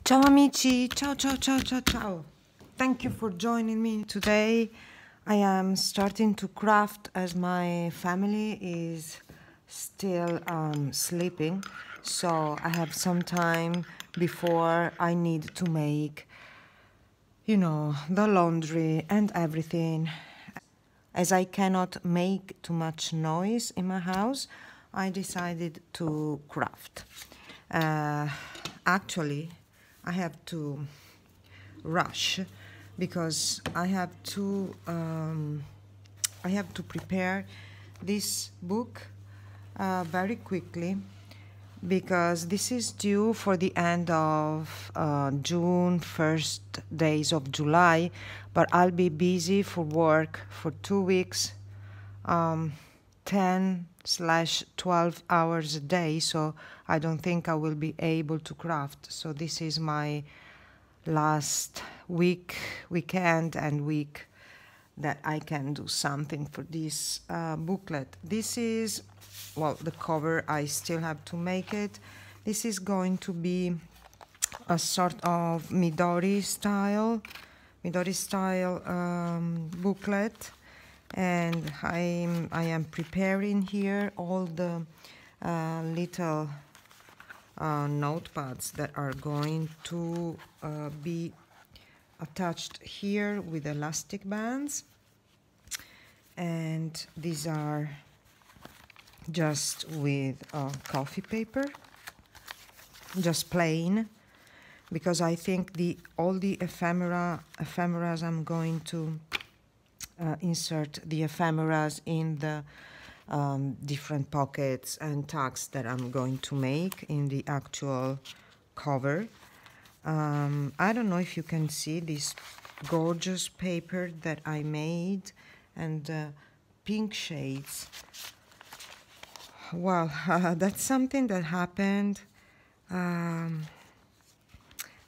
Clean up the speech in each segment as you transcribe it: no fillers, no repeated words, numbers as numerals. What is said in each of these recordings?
Ciao amici, ciao ciao ciao ciao ciao. Thank you for joining me today. I am starting to craft as my family is still sleeping, so I have some time before I need to make, the laundry and everything. As I cannot make too much noise in my house, I decided to craft. Uh, Actually, I have to rush because I have to prepare this book very quickly because this is due for the end of June, first days of July, but I'll be busy for work for 2 weeks, 10/12 hours a day, so I don't think I will be able to craft. So this is my last weekend and week that I can do something for this booklet. This is, well, the cover, I still have to make it. This is going to be a sort of Midori style booklet, and I am preparing here all the little notepads that are going to be attached here with elastic bands, and these are just with coffee paper, just plain, because I think all the ephemeras I'm going to insert the ephemeras in the different pockets and tags that I'm going to make in the actual cover. I don't know if you can see this gorgeous paper that I made and pink shades. Well, that's something that happened,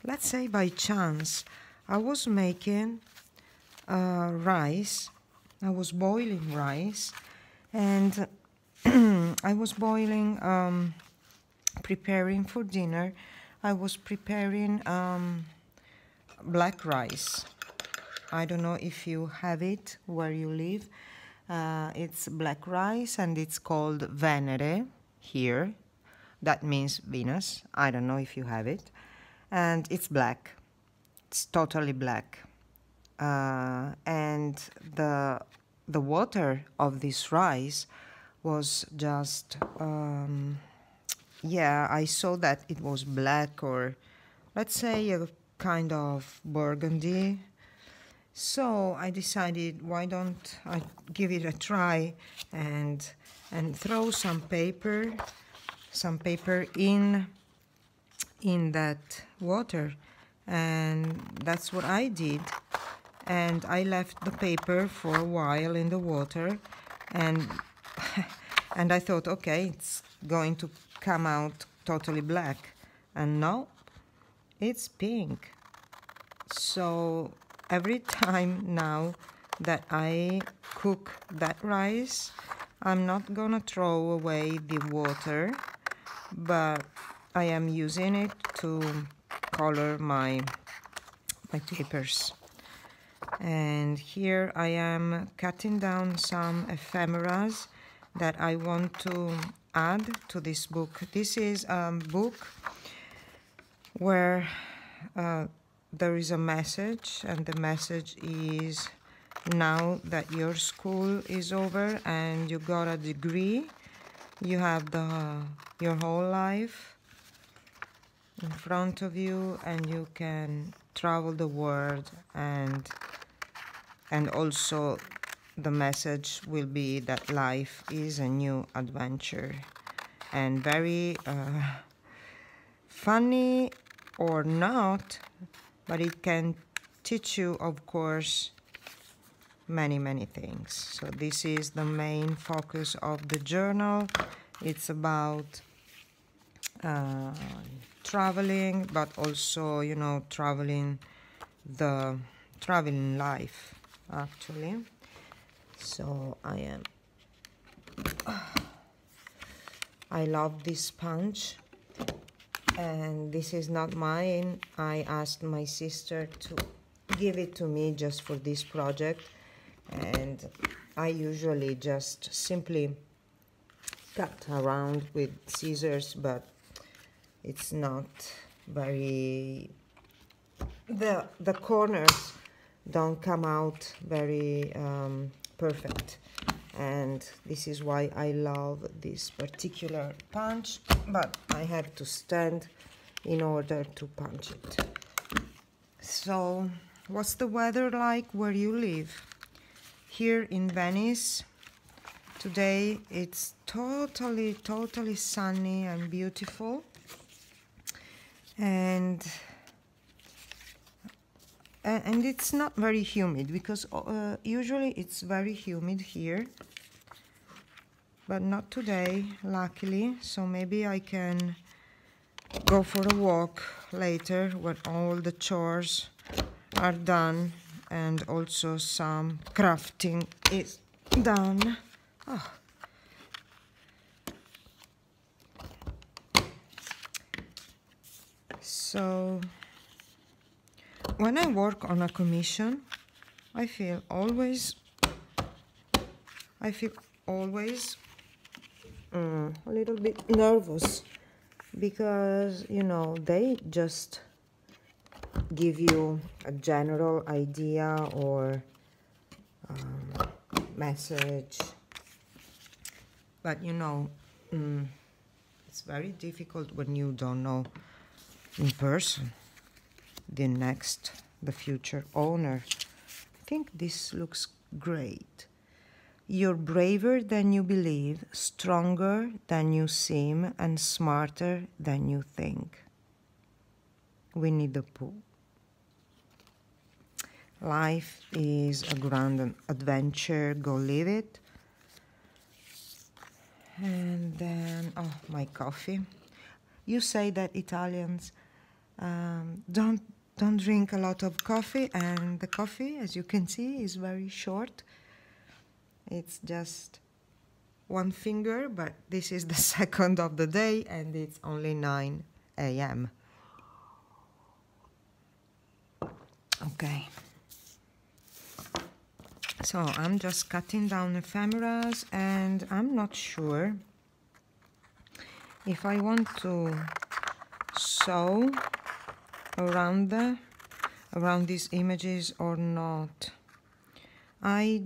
let's say by chance. I was making rice. I was boiling rice, and I was boiling, preparing for dinner. I was preparing black rice. I don't know if you have it where you live. It's black rice and it's called Venere here. That means Venus. I don't know if you have it. And it's black. It's totally black. And the water of this rice was just, yeah, I saw that it was black, or let's say a kind of burgundy. So I decided, why don't I give it a try and throw some paper in that water, and that's what I did. And I left the paper for a while in the water, and and I thought, okay, it's going to come out totally black, and no, it's pink. So every time now that I cook that rice, I'm not gonna throw away the water, but I am using it to color my papers. And here I am cutting down some ephemeras that I want to add to this book. This is a book where there is a message, and the message is, now that your school is over and you got a degree, you have your whole life in front of you, and you can travel the world, and also the message will be that life is a new adventure, and very funny or not, but it can teach you, of course, many things. So this is the main focus of the journal. It's about traveling, but also, traveling life, actually. So I love this sponge. and this is not mine. I asked my sister to give it to me just for this project, and I usually just simply cut around with scissors, but it's not very, the corners don't come out very perfect, and this is why I love this particular punch, but I have to stand in order to punch it. So what's the weather like where you live? Here in Venice today it's totally sunny and beautiful, and it's not very humid, because usually it's very humid here, but not today, luckily. So maybe I can go for a walk later when all the chores are done and also some crafting is done. Oh. So when I work on a commission, I feel always a little bit nervous, because you know, they just give you a general idea or message, but you know, it's very difficult when you don't know in person the future owner. I think this looks great. You're braver than you believe, stronger than you seem, and smarter than you think. Winnie the Pooh. Life is a grand adventure, go live it. And then, oh, my coffee. You say that Italians don't drink a lot of coffee, and the coffee, as you can see, is very short. It's just one finger, but this is the second of the day, and it's only 9 a.m. Okay. So I'm just cutting down ephemeras, and I'm not sure if I want to sew around these images or not. I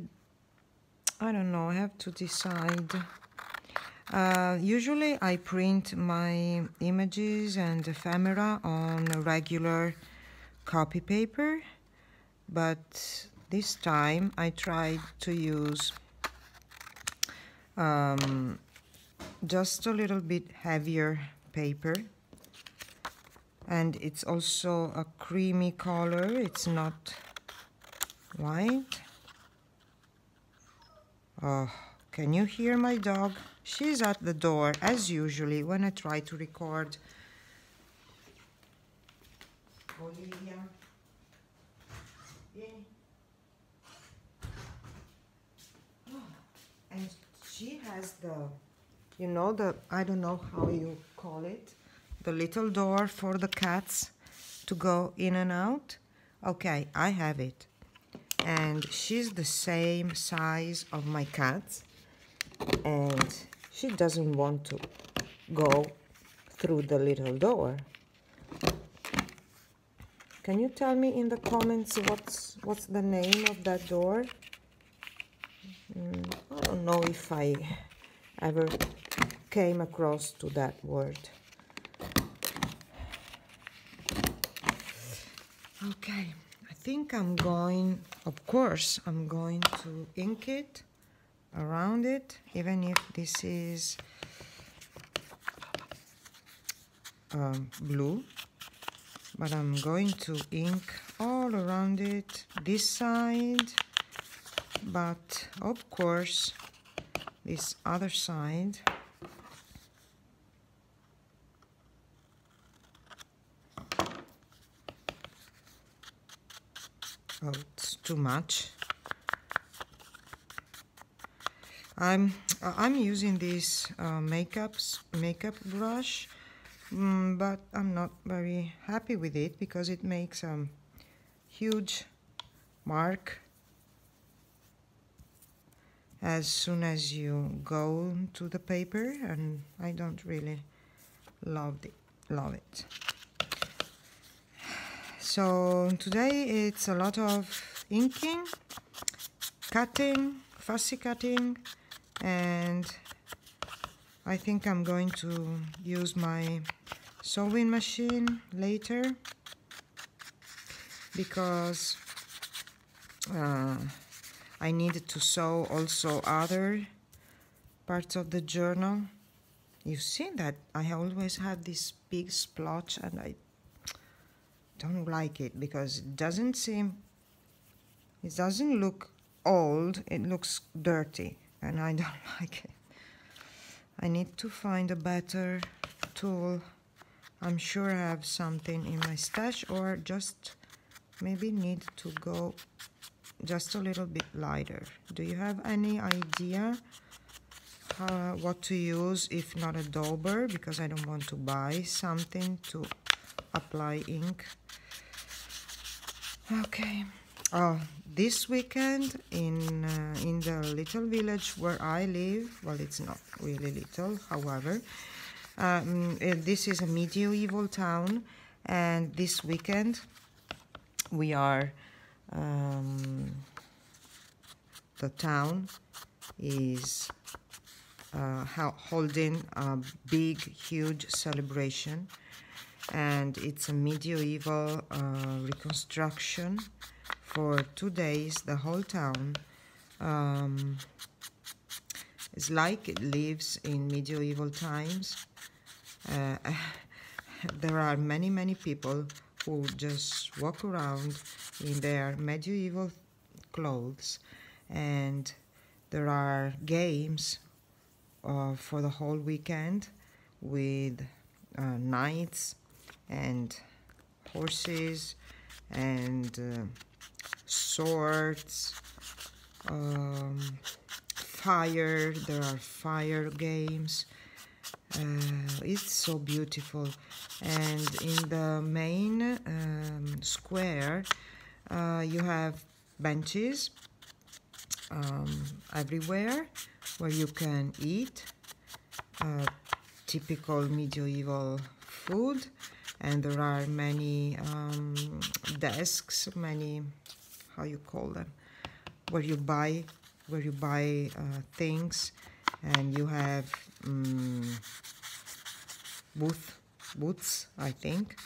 don't know, I have to decide. Usually I print my images and ephemera on a regular copy paper, but this time I tried to use just a little bit heavier paper, and it's also a creamy color, it's not white. Oh, can you hear my dog? She's at the door, as usually when I try to record. Olivia. Yeah. Oh, and she has the, you know, the, I don't know how you call it, the little door for the cats to go in and out. Okay, I have it. And she's the same size of my cat, and she doesn't want to go through the little door. Can you tell me in the comments what's the name of that door? I don't know if I ever came across to that word. Okay. I think I'm going, of course, I'm going to ink it around it, even if this is blue, but I'm going to ink all around it, this side, but of course this other side. Oh, it's too much. I'm using this makeup brush but I'm not very happy with it because it makes a huge mark as soon as you go to the paper, and I don't really love it. So today it's a lot of inking, cutting, fussy cutting, and I think I'm going to use my sewing machine later because I needed to sew also other parts of the journal. You've seen that I always have this big splotch and I don't like it because it doesn't look old, it looks dirty and I don't like it. I need to find a better tool. I'm sure I have something in my stash, or just maybe need to go just a little bit lighter. Do you have any idea what to use if not a dauber? Because I don't want to buy something to apply ink. Okay. Oh, this weekend in the little village where I live, well, it's not really little, however, this is a medieval town, and this weekend we are the town is holding a big, huge celebration, and it's a medieval reconstruction for 2 days. The whole town is like it lives in medieval times. There are many people who just walk around in their medieval clothes, and there are games for the whole weekend with knights and horses and swords, fire. There are fire games. It's so beautiful, and in the main square you have benches everywhere where you can eat typical medieval food, and there are many desks, many, how you call them, where you buy things, and you have booths, I think,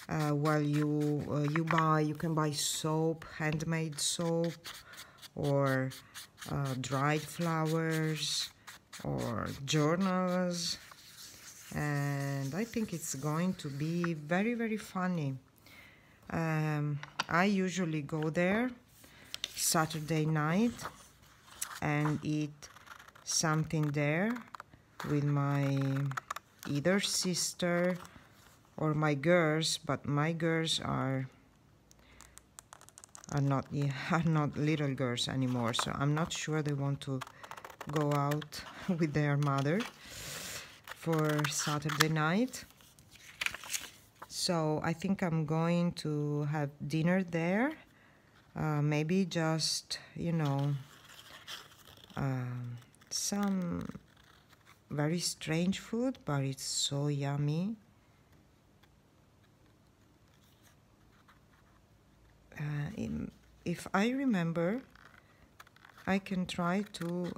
while you can buy soap, handmade soap, or dried flowers, or journals, and I think it's going to be very funny. I usually go there Saturday night and eat something there with my either sister or my girls, but my girls are not little girls anymore, so I'm not sure they want to go out with their mother for Saturday night. So I think I'm going to have dinner there, maybe just, you know, some very strange food, but it's so yummy. If I remember, I can try to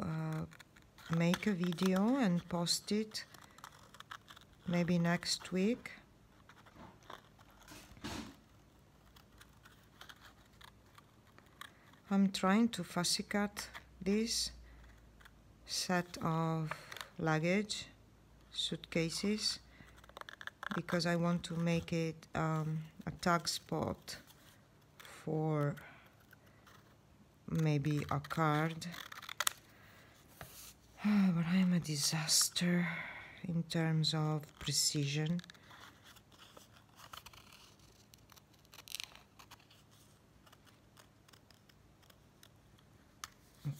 make a video and post it maybe next week. I'm trying to fussy cut this set of luggage suitcases because I want to make it a tag spot for maybe a card. But I'm a disaster in terms of precision.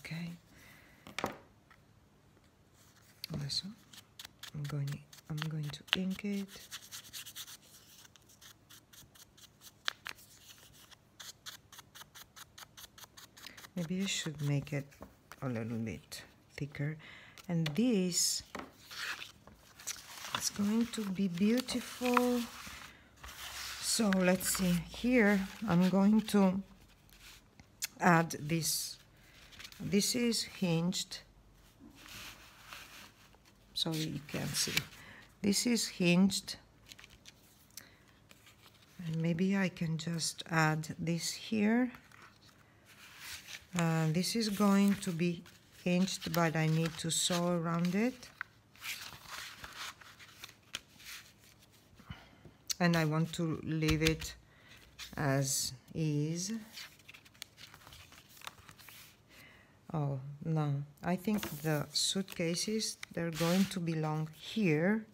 Okay. Also, I'm going to ink it. Maybe I should make it a little bit thicker. And this is going to be beautiful. So let's see. Here I'm going to add this. This is hinged. Sorry, you can't see. This is hinged. And maybe I can just add this here. This is going to be hinged, but I need to sew around it. And I want to leave it as is. Oh, no. I think the suitcases, they're going to belong here.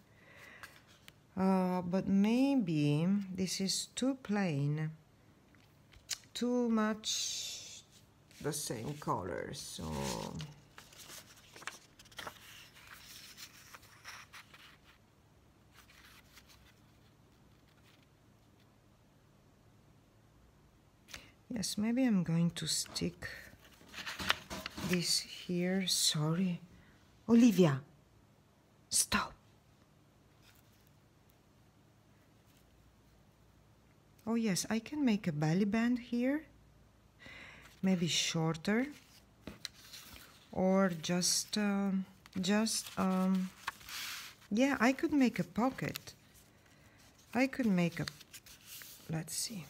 But maybe this is too plain. Too much the same color, so yes, maybe I'm going to stick this here. Sorry, Olivia, stop. Oh yes, I can make a belly band here. Maybe shorter, or just yeah, I could make a pocket. I could make a, let's see,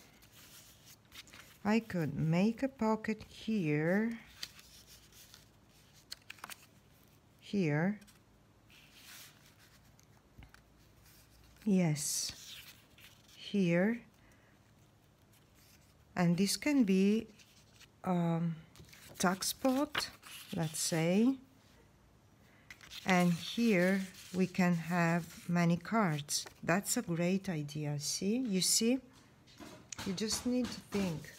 I could make a pocket here, yes, here, and this can be tuck spot, let's say, and here we can have many cards. That's a great idea. See, you see, you just need to think.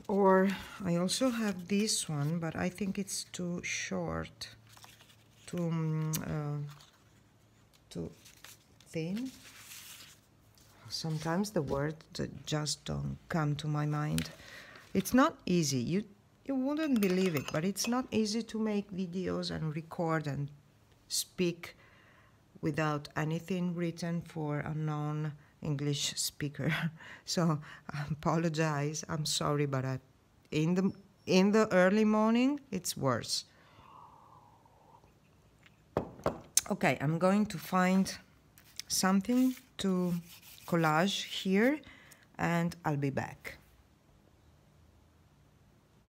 Or I also have this one, but I think it's too short, too thin. Sometimes the words just don't come to my mind. It's not easy. You wouldn't believe it, but it's not easy to make videos and record and speak without anything written for a non-English speaker. So I apologize. I'm sorry, but in the early morning, it's worse. Okay, I'm going to find something to collage here, and I'll be back.